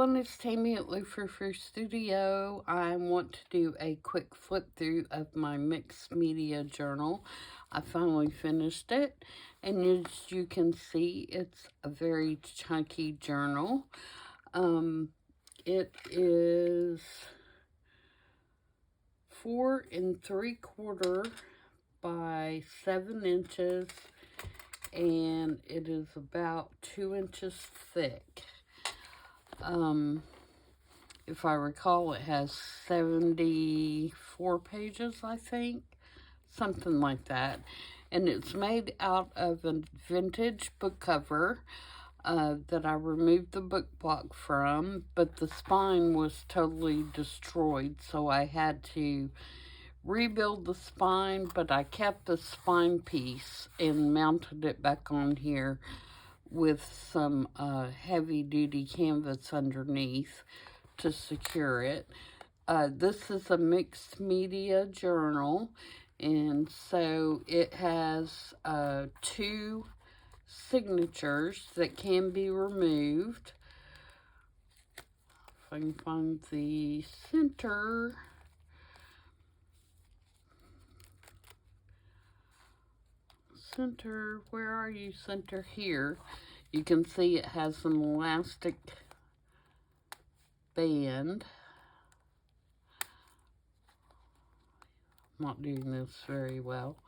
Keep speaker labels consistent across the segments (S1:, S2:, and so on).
S1: everyone, it's Tammy at Frou-frou Studio. I want to do a quick flip through of my mixed media journal. I finally finished it, and as you can see, it's a very chunky journal. It is 4 3/4 by 7 inches, and it is about 2 inches thick. If I recall, it has 74 pages, I think, something like that. And it's made out of a vintage book cover that I removed the book block from, but the spine was totally destroyed, so I had to rebuild the spine, but I kept the spine piece and mounted it back on here with some heavy-duty canvas underneath to secure it. This is a mixed media journal, and so it has 2 signatures that can be removed. If I can find the center. Center, where are you, center? Here. You can see it has an elastic band. I'm not doing this very well.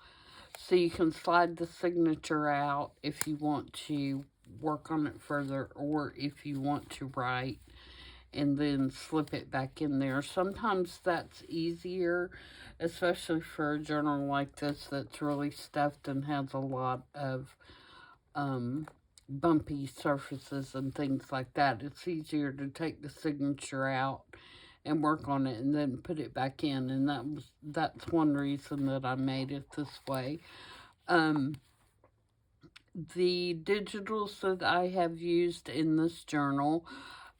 S1: So you can slide the signature out if you want to work on it further, or if you want to write and then slip it back in there. Sometimes that's easier, especially for a journal like this that's really stuffed and has a lot of bumpy surfaces and things like that. It's easier to take the signature out and work on it and then put it back in, and that's one reason that I made it this way. The digitals that I have used in this journal,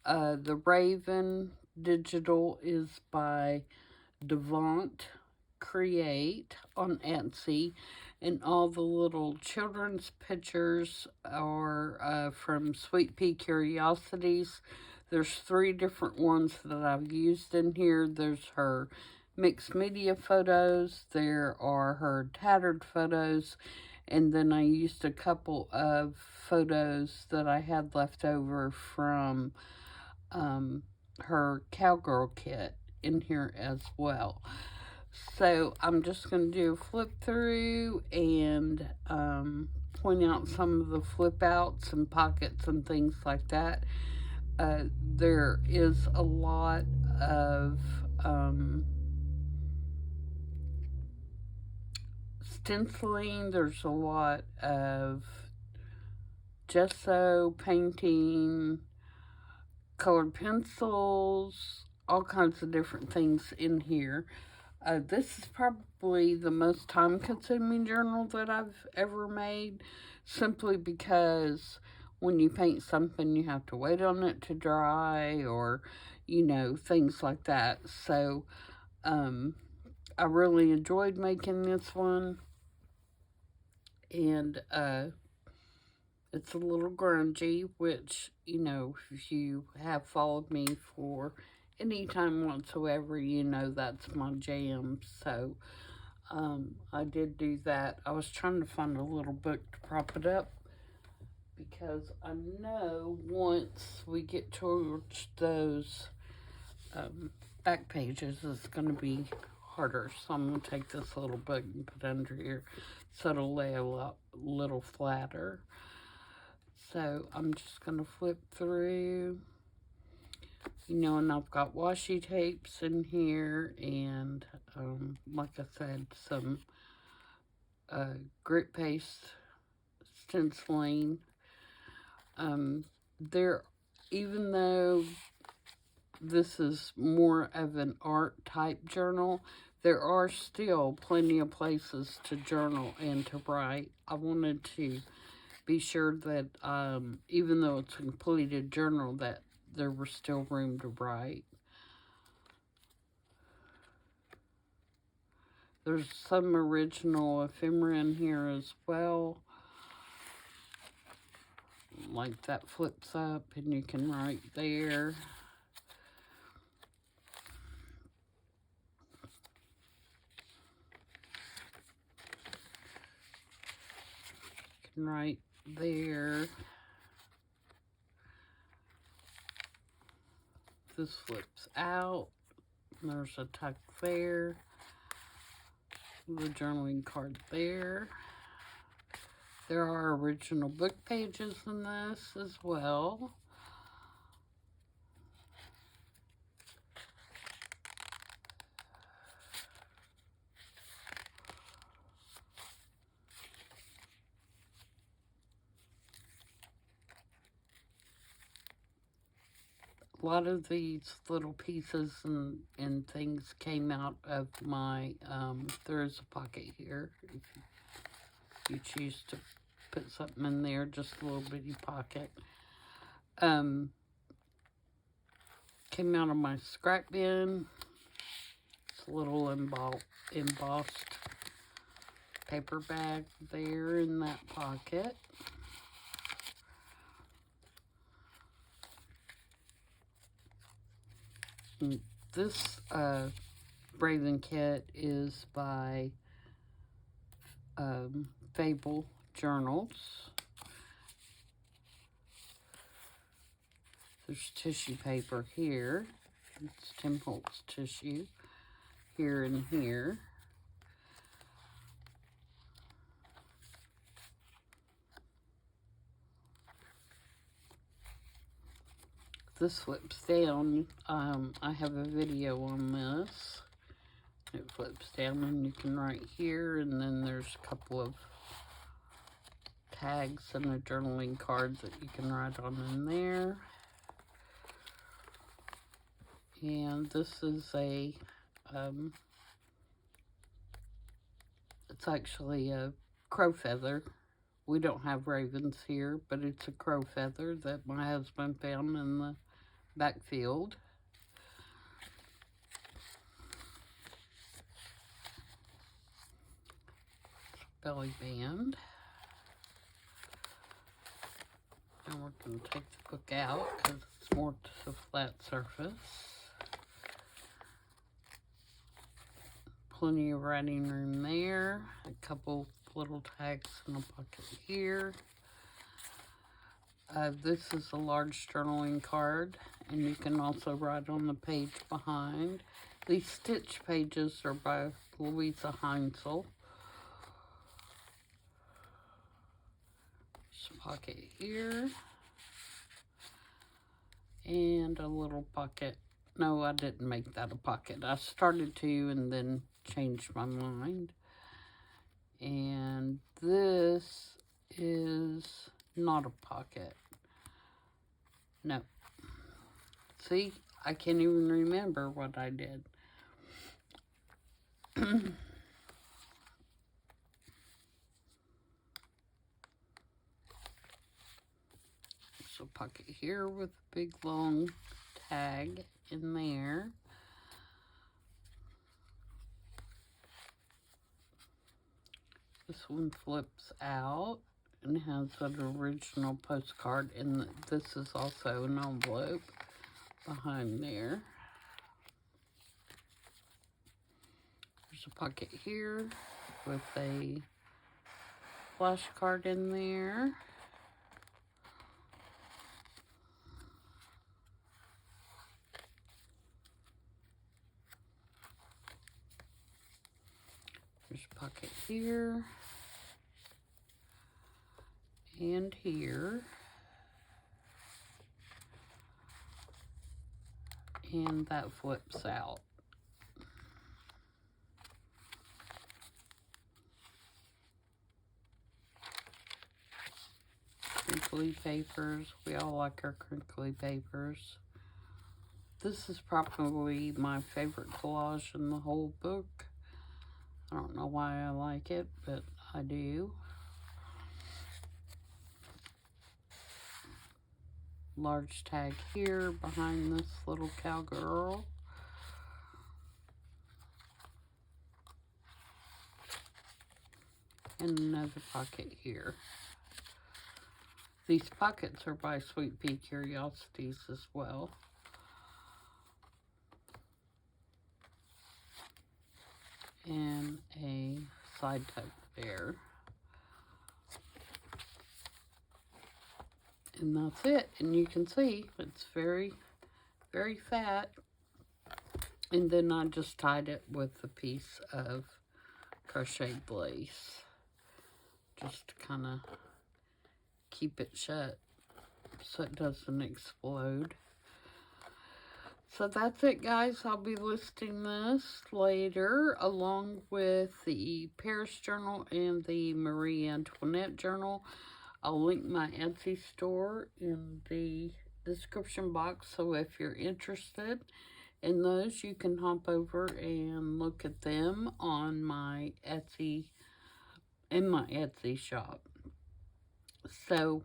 S1: the Raven digital is by Devant Create on Etsy, and all the little children's pictures are from Sweet Pea Curiosities. There's 3 different ones that I've used in here. There's her mixed media photos, there are her tattered photos, and then I used a couple of photos that I had left over from her cowgirl kit in here as well. So I'm just going to do a flip through and point out some of the flip outs and pockets and things like that. There is a lot of stenciling. There's a lot of gesso, painting, colored pencils, all kinds of different things in here. This is probably the most time-consuming journal that I've ever made, simply because when you paint something, you have to wait on it to dry, or, you know, things like that. So, I really enjoyed making this one, and it's a little grungy, which, you know, if you have followed me for any time whatsoever, you know that's my jam. So I did do that. I was trying to find a little book to prop it up, because I know once we get towards those back pages, it's going to be harder. So I'm going to take this little book and put it under here so it'll lay a little flatter. So I'm just going to flip through, you know, and I've got washi tapes in here, and like I said, some grit paste stenciling. Even though this is more of an art type journal, there are still plenty of places to journal and to write. I wanted to be sure that even though it's a completed journal, that there was still room to write. There's some original ephemera in here as well. Like that flips up and you can write there. can write there. This flips out. There's a tuck there. The journaling card there. There are original book pages in this as well. A lot of these little pieces and things came out of my, there is a pocket here. If you choose to put something in there, just a little bitty pocket. Came out of my scrap bin. It's a little embossed paper bag there in that pocket. And this Braving Kit is by Fable Journals. There's tissue paper here. It's Tim Holtz tissue here and here. This flips down. I have a video on this. It flips down and you can write here, and then there's a couple of tags and a journaling card that you can write on in there. And this is a, it's actually a crow feather. We don't have ravens here, but it's a crow feather that my husband found in the backfield. Belly band. And we're going to take the book out because it's more to the flat surface. Plenty of writing room there. A couple little tags in a pocket here. This is a large journaling card, and you can also write on the page behind. These stitch pages are by Louisa Heinzel. There's a pocket here. And a little pocket. No, I didn't make that a pocket. I started to and then changed my mind. And this is not a pocket. No. See, I can't even remember what I did. There's a pocket here with a big long tag in there. This one flips out and has an original postcard, and this is also an envelope behind there. There's a pocket here with a flashcard in there. There's a pocket here and here, and that flips out. Crinkly papers. We all like our crinkly papers. This is probably my favorite collage in the whole book. I don't know why I like it, but I do. Large tag here behind this little cowgirl. And another pocket here. These pockets are by Sweet Pea Curiosities as well. And a side tuck there. And that's it. And you can see it's very, very fat. And then I just tied it with a piece of crocheted lace. Just to kind of keep it shut so it doesn't explode. So that's it, guys. I'll be listing this later along with the Paris journal and the Marie Antoinette journal. I'll link my Etsy store in the description box, so if you're interested in those, you can hop over and look at them on my Etsy, in my Etsy shop. So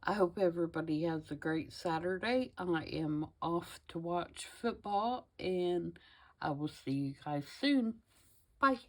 S1: I hope everybody has a great Saturday. I am off to watch football, and I will see you guys soon. Bye.